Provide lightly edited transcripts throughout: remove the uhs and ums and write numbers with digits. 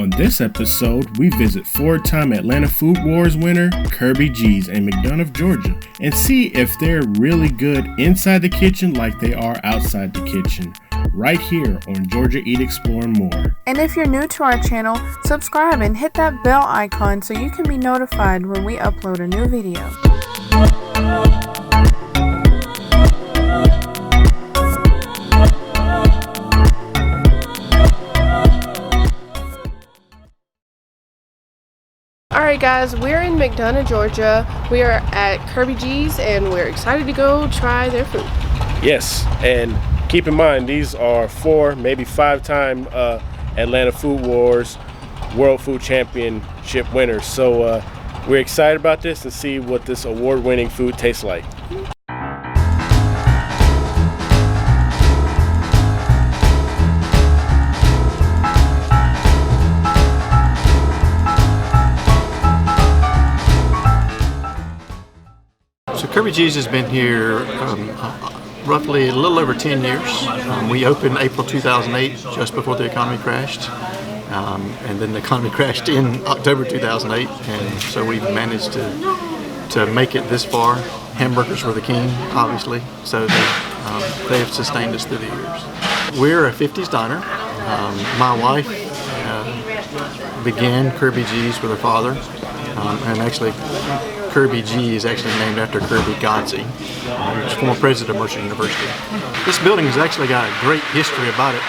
On this episode, we visit four-time Atlanta Food Wars winner KirbyG's in McDonough, Georgia, and see if they're really good inside the kitchen like they are outside the kitchen, right here on Georgia Eat, Explore, and More. And if you're new to our channel, subscribe and hit that bell icon so you can be notified when we upload a new video. Alright guys, we're in McDonough, Georgia. We are at KirbyG's and we're excited to go try their food. Yes, and keep in mind, these are 4, maybe 5-time Atlanta Food Wars World Food Championship winners. So we're excited about this and see what this award-winning food tastes like. So KirbyG's has been here roughly a little over 10 years. We opened April 2008, just before the economy crashed. And then the economy crashed in October 2008, and so we managed to make it this far. Hamburgers were the king, obviously, so they have sustained us through the years. We're a 50s diner. My wife began KirbyG's with her father, and actually KirbyG is actually named after KirbyG's, who's former president of Mercer University. This building has actually got a great history about it.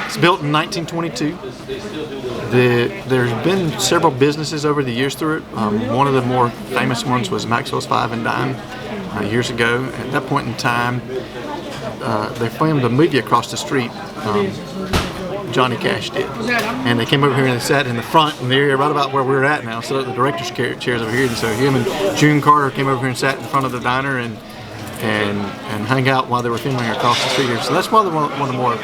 It's built in 1922. There's been several businesses over the years through it. One of the more famous ones was Maxwell's Five and Dime years ago. At that point in time, they filmed a movie across the street. Johnny Cash did, and they came over here and they sat in the front in the area right about where we're at now, so at the director's chairs over here. And so him and June Carter came over here and sat in front of the diner and hung out while they were filming across the street here. So that's probably one of the more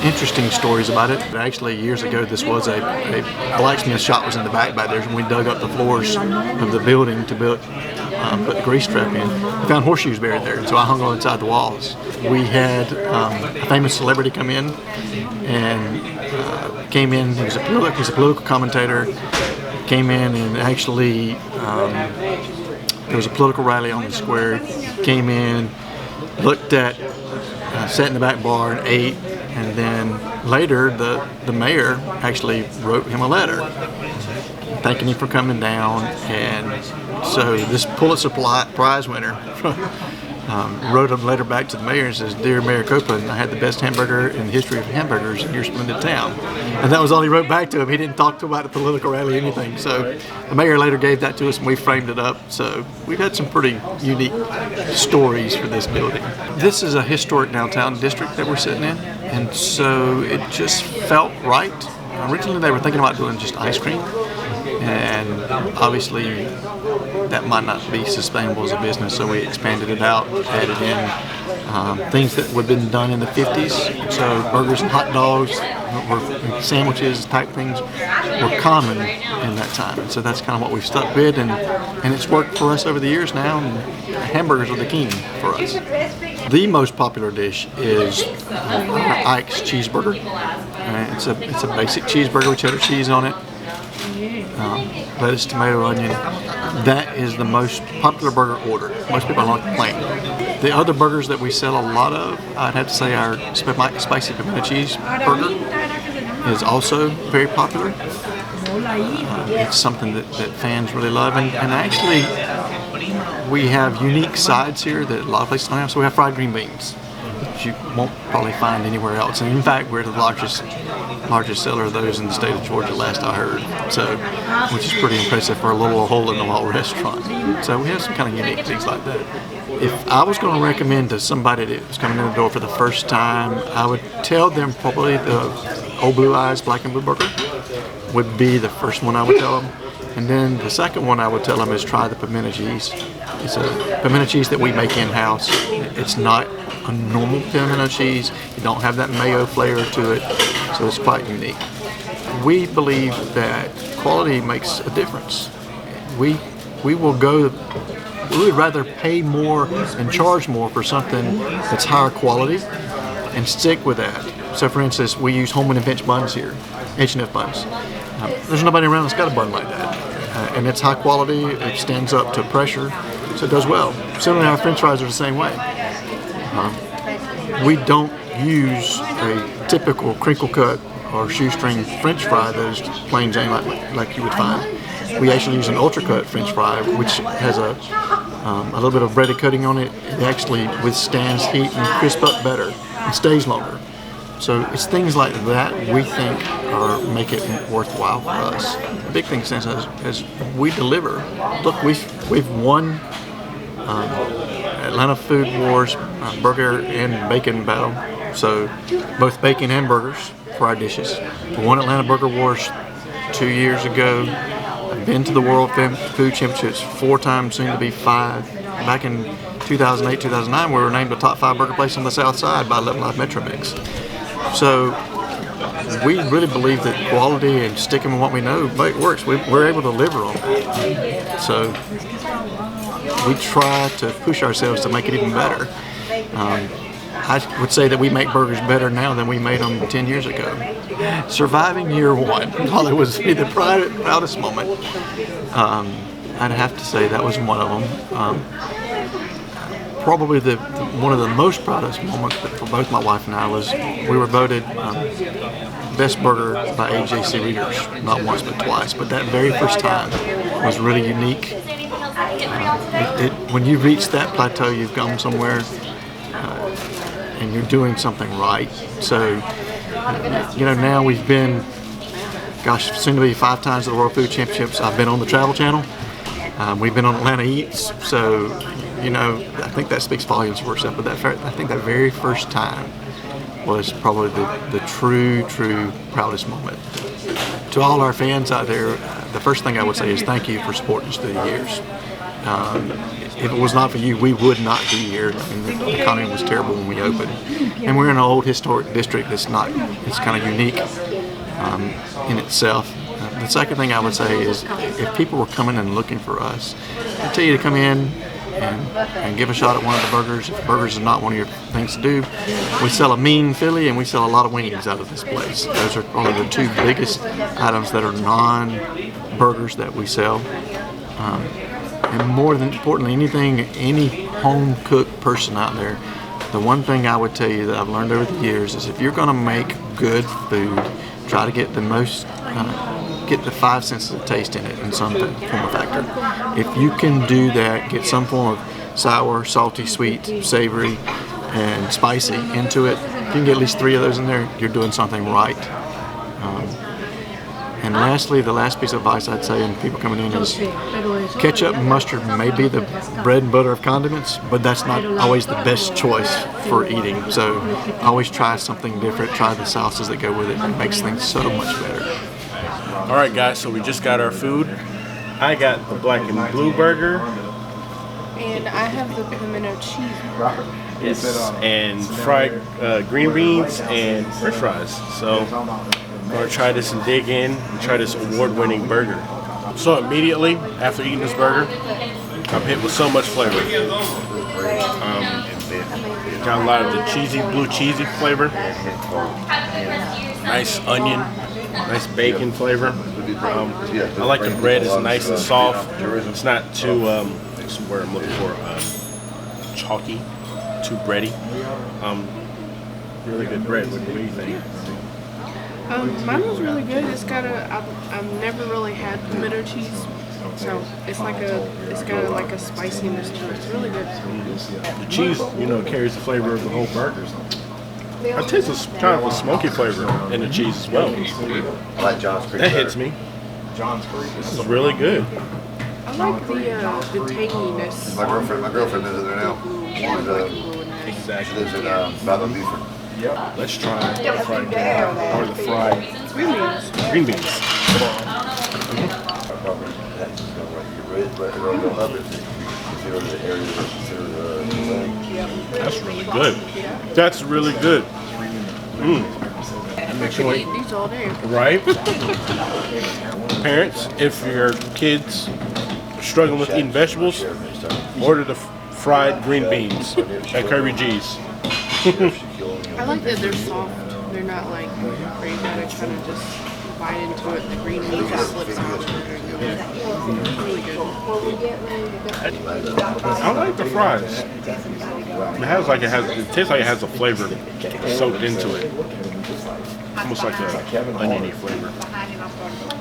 interesting stories about it. But actually, years ago, this was a blacksmith shop was in the back there, and we dug up the floors of the building to put the grease trap in. We found horseshoes buried there, and so I hung on inside the walls. We had a famous celebrity come in, and came in. He was a political commentator. Came in and actually there was a political rally on the square. Came in, looked at, sat in the back bar and ate, and then later the mayor actually wrote him a letter thanking him for coming down. And so this Pulitzer Prize winner wrote a letter back to the mayor and says, "Dear Mayor Copeland, I had the best hamburger in the history of hamburgers in your splendid town." And that was all he wrote back to him. He didn't talk to him about the political rally or anything. So the mayor later gave that to us and we framed it up. So we've had some pretty unique stories for this building. This is a historic downtown district that we're sitting in, and so it just felt right. Originally they were thinking about doing just ice cream, and obviously that might not be sustainable as a business, so we expanded it out, added in things that would have been done in the 50s. So burgers and hot dogs, sandwiches type things were common in that time. And so that's kind of what we've stuck with, and it's worked for us over the years now, and hamburgers are the king for us. The most popular dish is Ike's cheeseburger. It's a basic cheeseburger with cheddar cheese on it. Lettuce, tomato, onion. That is the most popular burger order. Most people like plain. The other burgers that we sell a lot of, I'd have to say our spicy pimento cheese burger is also very popular. It's something that fans really love, and actually we have unique sides here that a lot of places don't have. So we have fried green beans, which you won't probably find anywhere else. And in fact, we're the largest seller of those in the state of Georgia, last I heard. So, which is pretty impressive for a little hole-in-the-wall restaurant. So we have some kind of unique things like that. If I was going to recommend to somebody that was coming in the door for the first time, I would tell them probably the Old Blue Eyes Black and Blue Burger would be the first one I would tell them. And then the second one I would tell them is try the pimento cheese. It's a pimento cheese that we make in-house. It's not a normal pimento cheese. You don't have that mayo flavor to it, so it's quite unique. We believe that quality makes a difference. We would rather pay more and charge more for something that's higher quality and stick with that. So for instance, we use Holman and Finch buns here, H&F buns. There's nobody around that's got a bun like that. And it's high quality, it stands up to pressure, so it does well. Similarly, our French fries are the same way. We don't use a typical crinkle cut or shoestring French fry that is plain Jane like you would find. We actually use an ultra cut French fry, which has a little bit of breaded coating on it. It actually withstands heat and crisp up better and stays longer. So it's things like that we think make it worthwhile for us. The big thing since is we deliver. Look, we've won Atlanta Food Wars burger and bacon battle. So both bacon and burgers for our dishes. We won Atlanta Burger Wars 2 years ago. I've been to the World Food Championships 4 times, soon to be 5. Back in 2008, 2009, we were named the top 5 burger place on the South Side by 11 Live Metro Mix. So we really believe that quality and sticking with what we know works. We're able to deliver on that. So we try to push ourselves to make it even better. I would say that we make burgers better now than we made them 10 years ago. Surviving year 1, while it was the proudest moment, I'd have to say that was one of them. Probably one of the most proudest moments for both my wife and I was we were voted best burger by AJC readers, not once but twice. But that very first time was really unique. When you reach that plateau, you've gone somewhere and you're doing something right. So, now we've been, soon to be 5 times to the World Food Championships. I've been on the Travel Channel. We've been on Atlanta Eats. So, I think that speaks volumes for itself. But I think that very first time was probably the true proudest moment. To all our fans out there, the first thing I would say is thank you for supporting us through the years. If it was not for you, we would not be here. I mean, the economy was terrible when we opened. And we're in an old historic district it's kind of unique in itself. The second thing I would say is if people were coming and looking for us, I'd tell you to come in and give a shot at one of the burgers. If burgers is not one of your things to do, we sell a mean Philly and we sell a lot of wings out of this place. Those are probably the 2 biggest items that are non-burgers that we sell. And more than importantly, any home-cooked person out there, the one thing I would tell you that I've learned over the years is if you're going to make good food, try to get get the 5 senses of taste in it in some form or factor. If you can do that, get some form of sour, salty, sweet, savory, and spicy into it, if you can get at least 3 of those in there, you're doing something right. And lastly, the last piece of advice I'd say, and people coming in, is ketchup and mustard may be the bread and butter of condiments, but that's not always the best choice for eating. So always try something different, try the sauces that go with it. It makes things so much better. All right, guys, so we just got our food. I got the black and blue burger. And I have the pimento cheese. Yes, and fried green beans and french fries. So I'm going to try this and dig in and try this award-winning burger. So immediately after eating this burger, I'm hit with so much flavor. Got a lot of the blue cheesy flavor. Nice onion, nice bacon flavor. I like the bread, it's nice and soft. It's not too, what's the word I'm looking for, chalky, too bready. Really good bread. What do you think? Mine was really good. It's got I've never really had pimento cheese, so it's got a spiciness to it. It's really good. The cheese, carries the flavor of the whole burger. I taste kind of a smoky flavor in the cheese as well. I like John's Creek. That hits me. This is really good. I like the tanginess. My girlfriend lives in there now. Exactly. She lives in Bethlehem, Buford. Let's try the fried or the fried green beans. Come on. That's really good. That's really good. I could eat these all day. Right? Parents, if your kids are struggling with eating vegetables, order the fried green beans at KirbyG's. I like that they're soft. They're not like where you gotta kind of just bite into it. The green meat just slips out. It's really good. I like the fries. It tastes like it has a flavor soaked into it. Almost like a oniony flavor.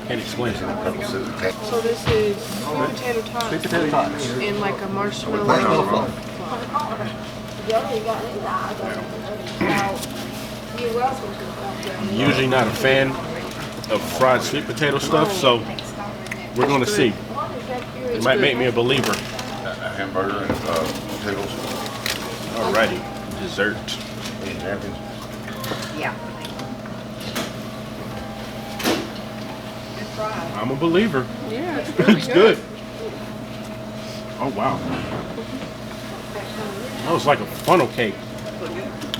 Can't explain it. So this is potato tots. Sweet potato tots. In like a marshmallow. I'm usually not a fan of fried sweet potato stuff, so we're going to see. It might make me a believer. A hamburger and potatoes. Alrighty, dessert. And napkins. Yeah. I'm a believer. Yeah, it's really It's good. Oh wow. That was like a funnel cake.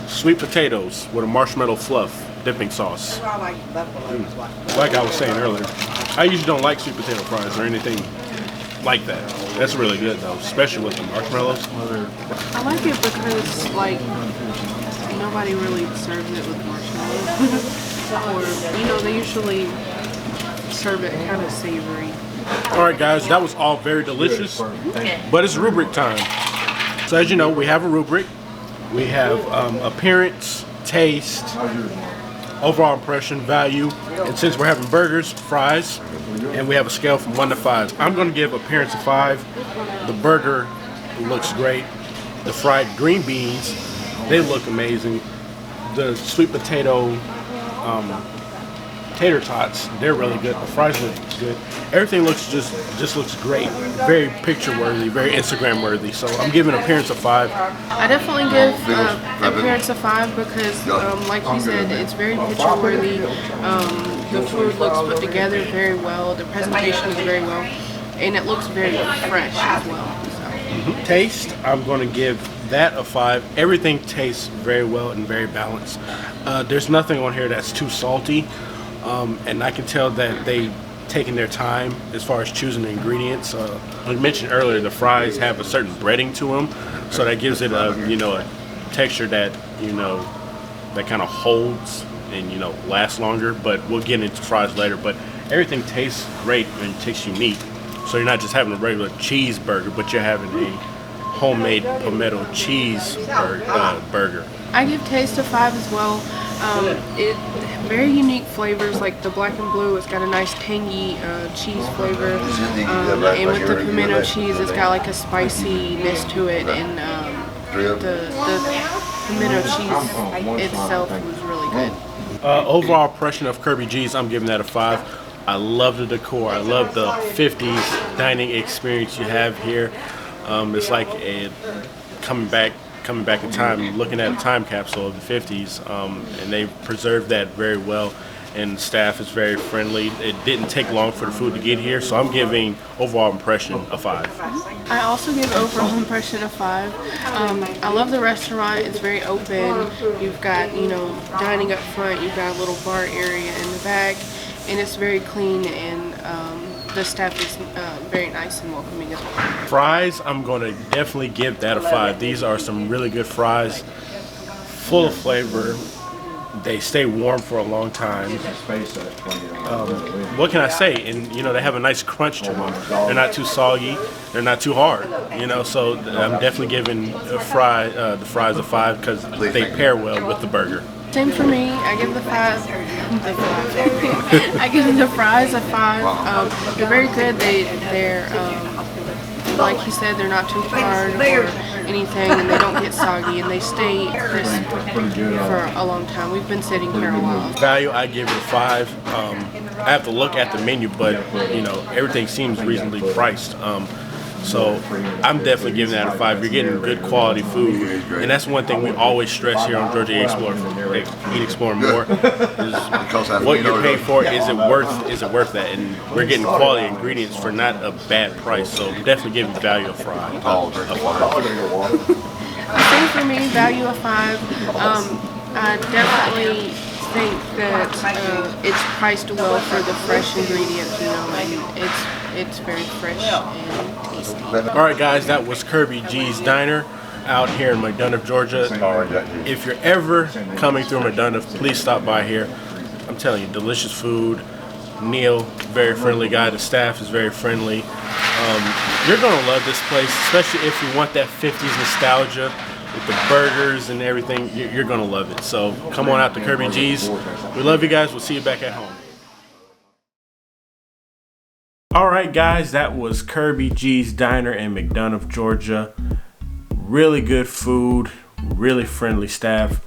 Sweet potatoes with a marshmallow fluff dipping sauce. I like buffalo. Like I was saying earlier, I usually don't like sweet potato fries or anything like that. That's really good though, especially with the marshmallows. I like it because like nobody really serves it with marshmallows. Or they usually serve it kind of savory. Alright guys, that was all very delicious, but it's rubric time. So as you know, we have a rubric. We have appearance, taste, overall impression, value, and since we're having burgers, fries, and we have a scale from 1 to 5. I'm going to give appearance a 5. The burger looks great. The fried green beans, they look amazing. The sweet potato tater tots, they're really good. The fries look good. Everything looks just looks great. Very picture worthy, very Instagram worthy. So I'm giving appearance a 5. I definitely give appearance a 5 because, like you said, it's very picture worthy. The food looks put together very well. The presentation is very well, and it looks very fresh as well. So. Taste, I'm going to give that a 5. Everything tastes very well and very balanced. There's nothing on here that's too salty, and I can tell that they taking their time as far as choosing the ingredients. I mentioned earlier the fries have a certain breading to them, so that gives it a a texture that that kind of holds and lasts longer. But we'll get into fries later. But everything tastes great and tastes unique. So you're not just having a regular cheeseburger, but you're having a homemade pimento cheese burger. I give taste a 5 as well. Very unique flavors, like the black and blue. It's got a nice tangy cheese flavor, and with the pimento cheese, it's got like a spiciness to it, and the pimento cheese itself was really good. Overall impression of KirbyG's, I'm giving that a 5. I love the decor. I love the 50s dining experience you have here. It's like coming back in time, looking at a time capsule of the 50s, and they preserved that very well, and the staff is very friendly. It didn't take long for the food to get here, so I'm giving overall impression a 5. I also give overall impression a 5. I love the restaurant. It's very open. You've got, dining up front. You've got a little bar area in the back, and it's very clean, and the staff is very nice and welcoming as well. Fries, I'm going to definitely give that a 5. These are some really good fries, full of flavor. They stay warm for a long time. What can I say? And they have a nice crunch to them. They're not too soggy. They're not too hard. So I'm definitely giving the fries a 5 because they pair well with the burger. Same for me. I give the fries. I give the fries a 5. They're very good. They're like you said, they're not too hard or anything, and they don't get soggy, and they stay crisp for a long time. We've been sitting here a while. Value, I give it a 5. I have to look at the menu, but everything seems reasonably priced. So I'm definitely giving that a 5. You're getting good quality food, and that's one thing we always stress here on Georgia Eat Explore More is what you're paying for. Is it worth that? And we're getting quality ingredients for not a bad price. So definitely giving value a 5. Same for me, value a 5. I definitely think that it's priced well for the fresh ingredients, and it's very fresh and tasty. All right, guys, that was KirbyG's Diner. out here in McDonough, Georgia. If you're ever coming through McDonough, please stop by here. I'm telling you, delicious food. Neil, very friendly guy. The staff is very friendly. You're gonna love this place, especially if you want that 50s nostalgia with the burgers and everything. You're gonna love it. So come on out to KirbyG's. We love you guys. We'll see you back at home. All right, guys, that was KirbyG's Diner in McDonough, Georgia. Really good food, really friendly staff,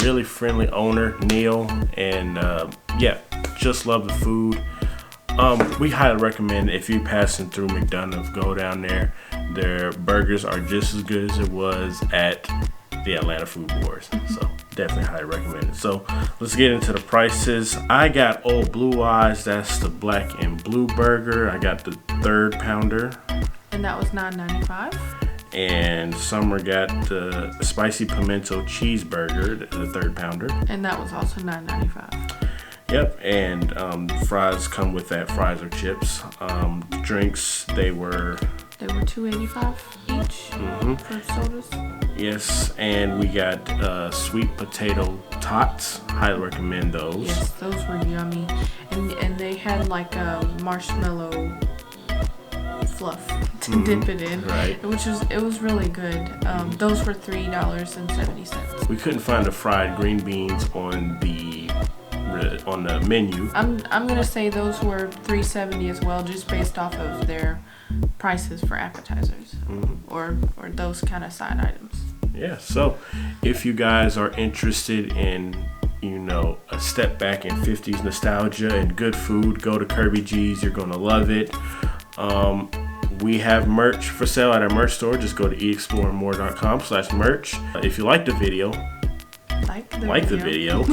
really friendly owner, Neil, and yeah, just love the food. We highly recommend if you're passing through McDonough, go down there. Their burgers are just as good as it was at the Atlanta Food Wars, so definitely highly recommend it. So let's get into the prices. I got Old Blue Eyes, that's the black and blue burger. I got the 3rd pounder, And that was $9.95. and Summer got the spicy pimento cheeseburger, the 3rd pounder. And that was also $9.95. Yep, and fries come with that, fries or chips. Drinks, they were $2.85 each for sodas. yes, and we got sweet potato tots. Highly recommend those. Yes, those were yummy. And they had like a marshmallow fluff to dip it in, Right. it was really good. Those were $3.70. We couldn't find the fried green beans on the menu. I'm gonna say those were $3.70 as well, just based off of their prices for appetizers or those kind of side items. Yeah, so if you guys are interested in, you know, a step back in 50s nostalgia and good food, go to KirbyG's. You're gonna love it. We have merch for sale at our merch store. Just go to eexploremore.com/merch. If you like the video, like the video.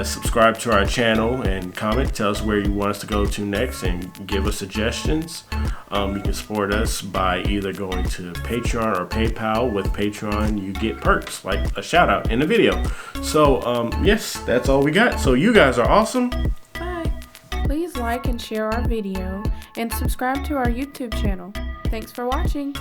Subscribe to our channel and comment. Tell us where you want us to go to next and give us suggestions. You can support us by either going to Patreon or PayPal. With Patreon, you get perks like a shout out in the video. So yes, that's all we got. So you guys are awesome. Bye. Please like and share our video and subscribe to our YouTube channel. Thanks for watching.